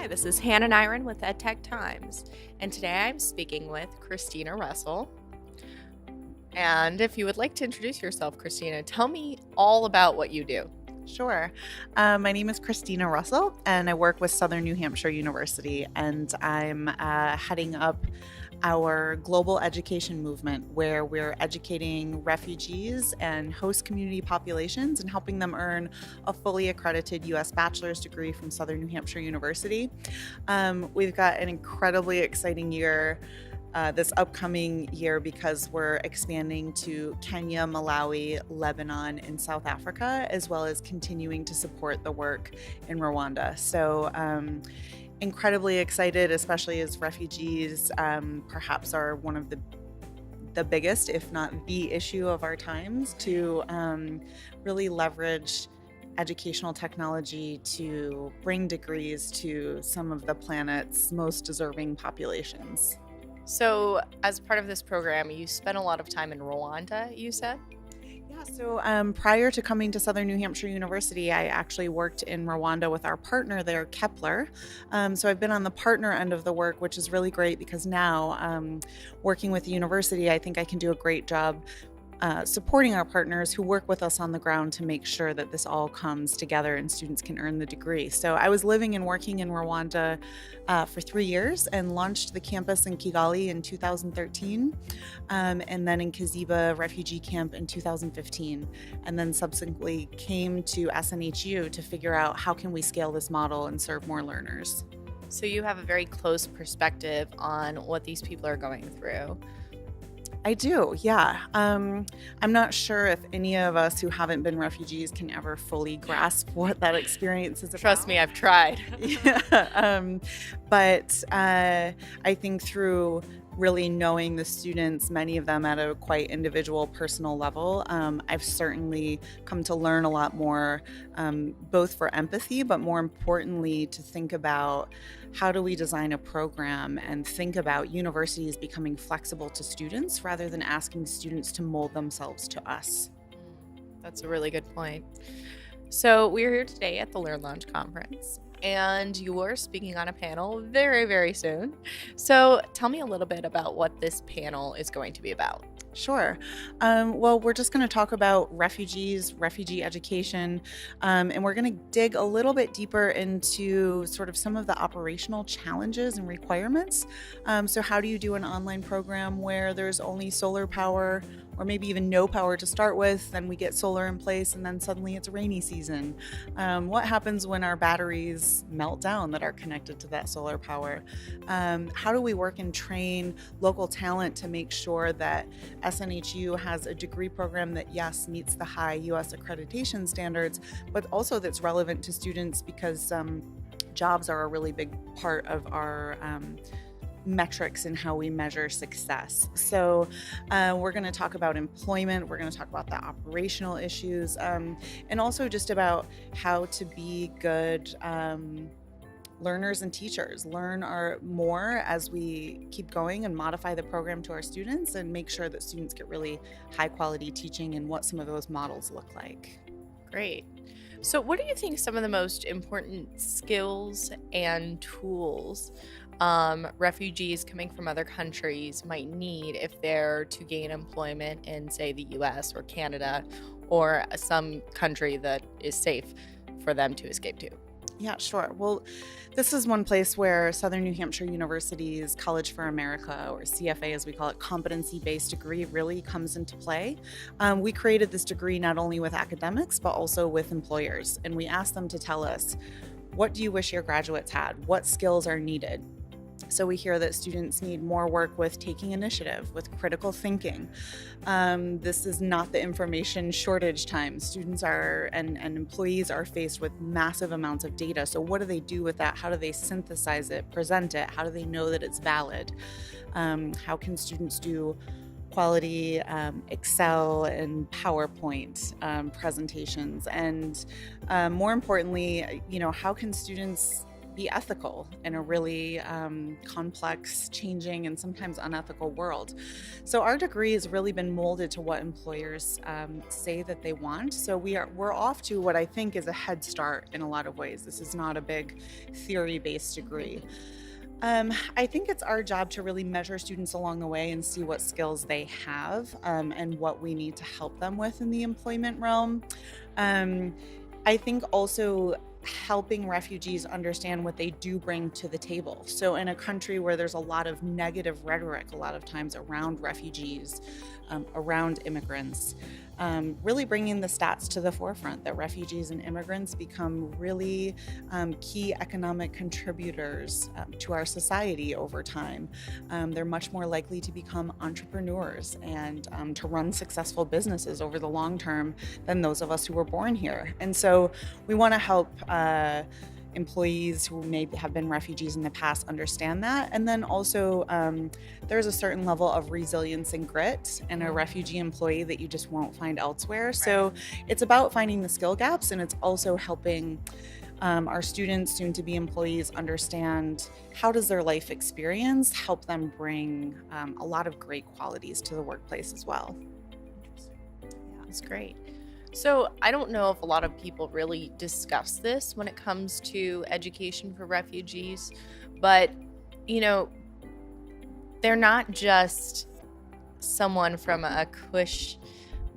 this is Hannah Nyron with EdTech Times, and today I'm speaking with Chrystina Russell. And if you would like to introduce yourself, Chrystina, tell me all about what you do. Sure. My name is Chrystina Russell, and I work with Southern New Hampshire University, and I'm heading up our global education movement, where we're educating refugees and host community populations and helping them earn a fully accredited U.S. bachelor's degree from Southern New Hampshire University. We've got an incredibly exciting year this upcoming year because we're expanding to Kenya, Malawi, Lebanon, and South Africa, as well as continuing to support the work in Rwanda. So incredibly excited, especially as refugees perhaps are one of the biggest, if not the issue of our times, to really leverage educational technology to bring degrees to some of the planet's most deserving populations. So, as part of this program, you spent a lot of time in Rwanda, you said? Yeah, so prior to coming to Southern New Hampshire University, I actually worked in Rwanda with our partner there, Kepler. So I've been on the partner end of the work, which is really great because now working with the university, I think I can do a great job supporting our partners who work with us on the ground to make sure that this all comes together and students can earn the degree. So I was living and working in Rwanda for 3 years and launched the campus in Kigali in 2013, and then in Kiziba refugee camp in 2015, and then subsequently came to SNHU to figure out how can we scale this model and serve more learners. So you have a very close perspective on what these people are going through. I do, yeah. I'm not sure if any of us who haven't been refugees can ever fully grasp what that experience is about. Trust me, I've tried. Yeah, but I think through really knowing the students, many of them at a quite individual, personal level, I've certainly come to learn a lot more, both for empathy, but more importantly, to think about how do we design a program and think about universities becoming flexible to students rather than asking students to mold themselves to us. That's a really good point. So we're here today at the LearnLaunch conference, and you're speaking on a panel very, very soon. So tell me a little bit about what this panel is going to be about. Sure. Well, we're just going to talk about refugees, refugee education, and we're going to dig a little bit deeper into sort of some of the operational challenges and requirements. So how do you do an online program where there's only solar power or maybe even no power to start with, then we get solar in place, and then suddenly it's rainy season? What happens when our batteries melt down that are connected to that solar power? How do we work and train local talent to make sure that SNHU has a degree program that, yes, meets the high U.S. accreditation standards, but also that's relevant to students because jobs are a really big part of our metrics in how we measure success. So we're going to talk about employment, we're going to talk about the operational issues, and also just about how to be good learners and teachers, learn more as we keep going and modify the program to our students and make sure that students get really high quality teaching and what some of those models look like. Great. So what do you think some of the most important skills and tools refugees coming from other countries might need if they're to gain employment in, say, the US or Canada or some country that is safe for them to escape to? Yeah, sure. Well, this is one place where Southern New Hampshire University's College for America, or CFA as we call it, competency-based degree really comes into play. We created this degree not only with academics, but also with employers. And we asked them to tell us, what do you wish your graduates had? What skills are needed? So we hear that students need more work with taking initiative, with critical thinking. This is not the information shortage time. Students and employees are faced with massive amounts of data. So what do they do with that? How do they synthesize it, present it? How do they know that it's valid? How can students do quality Excel and PowerPoint presentations? And more importantly, how can students be ethical in a really complex, changing, and sometimes unethical world. So our degree has really been molded to what employers say that they want. So we're off to what I think is a head start in a lot of ways. This is not a big theory-based degree. I think it's our job to really measure students along the way and see what skills they have and what we need to help them with in the employment realm. I think also helping refugees understand what they do bring to the table. So in a country where there's a lot of negative rhetoric a lot of times around refugees, around immigrants, really bringing the stats to the forefront that refugees and immigrants become really key economic contributors to our society over time. They're much more likely to become entrepreneurs and to run successful businesses over the long term than those of us who were born here. And so we want to help employees who may have been refugees in the past understand that. And then also there's a certain level of resilience and grit in a refugee employee that you just won't find elsewhere. Right. So it's about finding the skill gaps, and it's also helping our students, soon-to-be employees, understand how does their life experience help them bring a lot of great qualities to the workplace as well. Yeah, that's great. So I don't know if a lot of people really discuss this when it comes to education for refugees, but, they're not just someone from a cush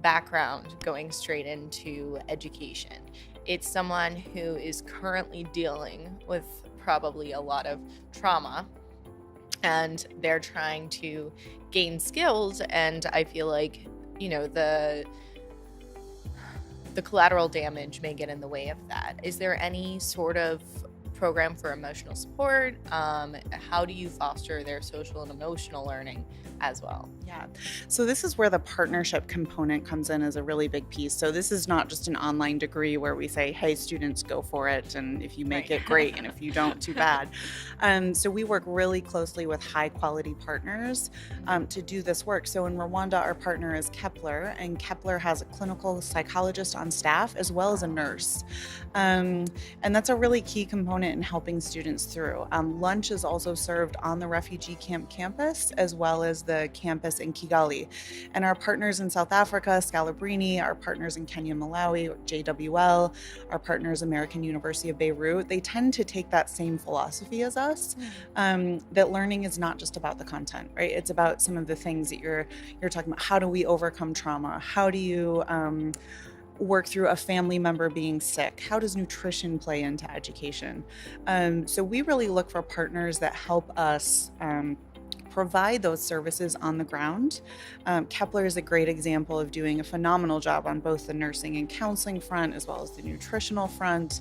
background going straight into education. It's someone who is currently dealing with probably a lot of trauma, and they're trying to gain skills, and I feel like, the collateral damage may get in the way of that. Is there any sort of program for emotional support? How do you foster their social and emotional learning as well? Yeah. So this is where the partnership component comes in as a really big piece. So this is not just an online degree where we say, hey, students, go for it. And if you make it, great. And if you don't, too bad. So we work really closely with high quality partners to do this work. So in Rwanda, our partner is Kepler, and Kepler has a clinical psychologist on staff as well as a nurse. And that's a really key component in helping students through. Lunch is also served on the refugee camp campus as well as the campus in Kigali. And our partners in South Africa, Scalabrini, our partners in Kenya, Malawi, JWL, our partners, American University of Beirut, they tend to take that same philosophy as us, that learning is not just about the content, right? It's about some of the things that you're talking about. How do we overcome trauma? How do you work through a family member being sick? How does nutrition play into education? So we really look for partners that help us provide those services on the ground. Kepler is a great example of doing a phenomenal job on both the nursing and counseling front as well as the nutritional front.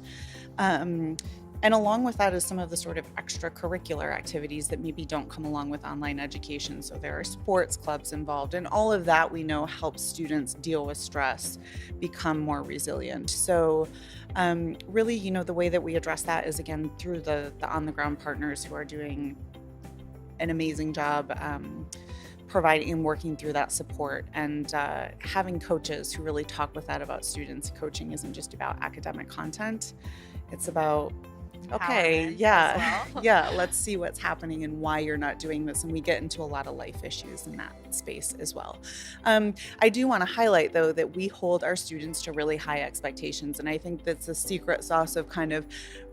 And along with that is some of the sort of extracurricular activities that maybe don't come along with online education. So there are sports clubs involved, and all of that we know helps students deal with stress, become more resilient. So really, the way that we address that is, again, through the on-the-ground partners who are doing an amazing job providing and working through that support, and having coaches who really talk with that about students. Coaching isn't just about academic content. It's about, okay, yeah, yeah, let's see what's happening and why you're not doing this. And we get into a lot of life issues in that space as well. I do want to highlight, though, that we hold our students to really high expectations. And I think that's a secret sauce of kind of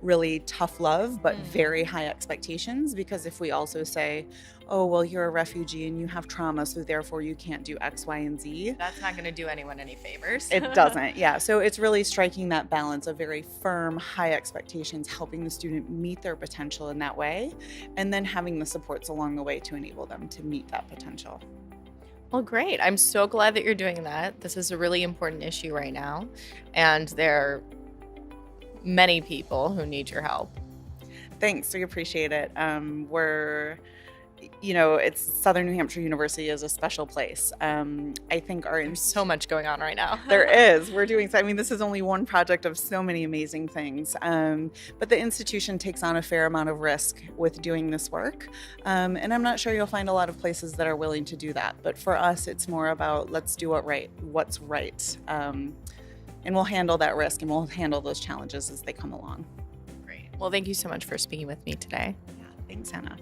really tough love, but very high expectations. Because if we also say, oh, well, you're a refugee and you have trauma, so therefore you can't do X, Y, and Z. That's not going to do anyone any favors. It doesn't, yeah. So it's really striking that balance of very firm, high expectations, helping the student meet their potential in that way, and then having the supports along the way to enable them to meet that potential. Well, great. I'm so glad that you're doing that. This is a really important issue right now, and there are many people who need your help. Thanks, we appreciate it. It's Southern New Hampshire University is a special place. I think there's so much going on right now. There is. We're doing, this is only one project of so many amazing things. But the institution takes on a fair amount of risk with doing this work. And I'm not sure you'll find a lot of places that are willing to do that. But for us, it's more about let's do what's right. And we'll handle that risk and we'll handle those challenges as they come along. Great. Well, thank you so much for speaking with me today. Yeah, thanks, Hannah.